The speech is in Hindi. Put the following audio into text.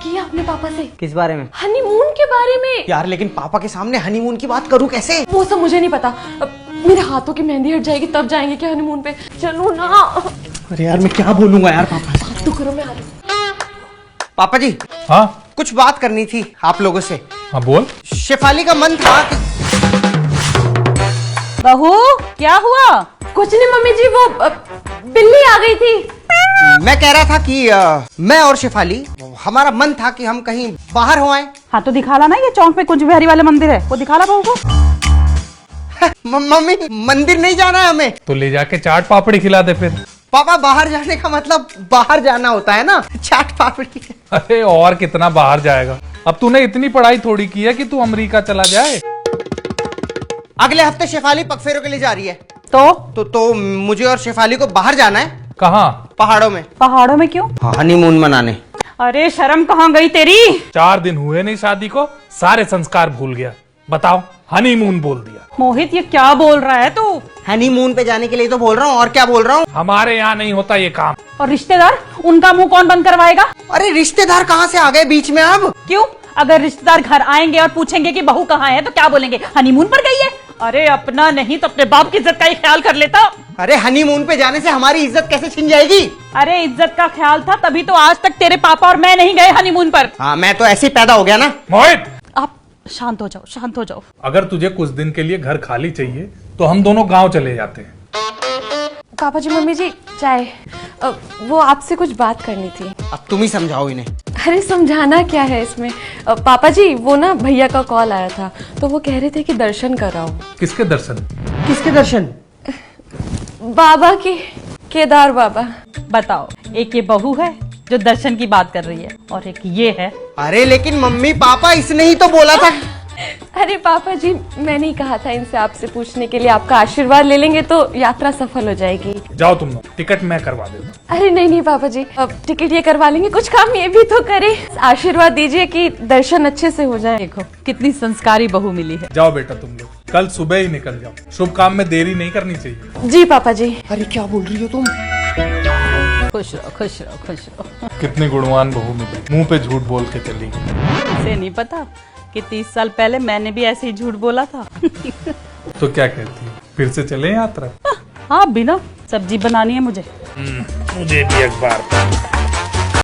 किया अपने पापा से। किस बारे में? हनीमून के बारे में। यार लेकिन पापा के सामने हनीमून की बात करूं कैसे? वो सब मुझे नहीं पता। मेरे हाथों की मेहंदी हट जाएगी तब जाएंगे क्या हनीमून पे? चलो ना। अरे यार मैं क्या बोलूंगा यार पापा से। बात तो करो, मैं आ रही हूं। पापा जी। हाँ कुछ बात करनी थी आप लोगों से। हाँ बोल। शेफाली का मन था कि... बहू क्या हुआ? कुछ नहीं मम्मी जी, वो बिल्ली आ गई थी। मैं कह रहा था कि मैं और शेफाली हमारा मन था कि हम कहीं बाहर हो आए। हाँ तो दिखा ला ना, ये चौक पे कुंज बिहारी वाले मंदिर है, वो दिखा ला बहू को। मम्मी मंदिर नहीं जाना है हमें। तो ले जाके चाट पापड़ी खिला दे फिर। पापा बाहर जाने का मतलब बाहर जाना होता है ना, चाट पापड़ी। अरे और कितना बाहर जाएगा, अब तूने इतनी पढ़ाई थोड़ी की है कि तू अमेरिका चला जाए। अगले हफ्ते शेफाली पगफेरों के लिए जा रही है। तो मुझे और शेफाली को बाहर जाना है। कहाँ? पहाड़ों में। पहाड़ों में क्यों? हनीमून मनाने। अरे शर्म कहाँ गई तेरी? 4 दिन हुए नहीं शादी को, सारे संस्कार भूल गया। बताओ, हनीमून बोल दिया। मोहित ये क्या बोल रहा है तू? हनीमून पे जाने के लिए तो बोल रहा हूँ, और क्या बोल रहा हूँ। हमारे यहाँ नहीं होता ये काम। और रिश्तेदार, उनका मुंह कौन बंद करवाएगा? अरे रिश्तेदार कहाँ से आ गए बीच में अब? क्यों? अगर रिश्तेदार घर आएंगे और पूछेंगे कि बहू कहाँ है तो क्या बोलेंगे? हनीमून पर गई है। अरे अपना नहीं तो अपने बाप की इज्जत का ही ख्याल कर लेता। अरे हनीमून पे जाने से हमारी इज्जत कैसे छिन जाएगी? अरे इज्जत का ख्याल था तभी तो आज तक तेरे पापा और मैं नहीं गए हनीमून पर। हाँ मैं तो ऐसे ही पैदा हो गया ना। मोहित, आप शांत हो जाओ, शांत हो जाओ। अगर तुझे कुछ दिन के लिए घर खाली चाहिए तो हम दोनों गांव चले जाते हैं। पापा जी मम्मी जी चाय। वो आपसे कुछ बात करनी थी। अब तुम ही समझाओ इन्हें। अरे समझाना क्या है इसमें? पापा जी वो ना भैया का कॉल आया था तो वो कह रहे थे कि दर्शन कराओ। किसके दर्शन? किसके दर्शन? बाबा के, केदार बाबा। बताओ, एक ये बहू है जो दर्शन की बात कर रही है और एक ये है। अरे लेकिन मम्मी पापा इसने ही तो बोला था। अरे पापा जी मैंने ही कहा था इनसे आपसे पूछने के लिए, आपका आशीर्वाद ले लेंगे तो यात्रा सफल हो जाएगी। जाओ तुम लोग, टिकट मैं करवा देता। अरे नहीं नहीं पापा जी, अब टिकट ये करवा लेंगे, कुछ काम ये भी तो करे। आशीर्वाद दीजिए कि दर्शन अच्छे से हो जाए। देखो कितनी संस्कारी बहू मिली है। जाओ बेटा तुम लोग, कल सुबह ही निकल जाओ। शुभ काम में देरी नहीं करनी चाहिए। जी पापा जी। अरे क्या बोल रही हो तुम? खुश रहो, खुश रहो, खुश रहो। कितनी गुणवान बहू मिली, मुंह पे झूठ बोल के चली गई। इसे नहीं पता कि 30 साल पहले मैंने भी ऐसे ही झूठ बोला था। तो क्या कहती है, फिर से चले यात्रा? हाँ बिना सब्जी बनानी है मुझे। मुझे भी अखबार।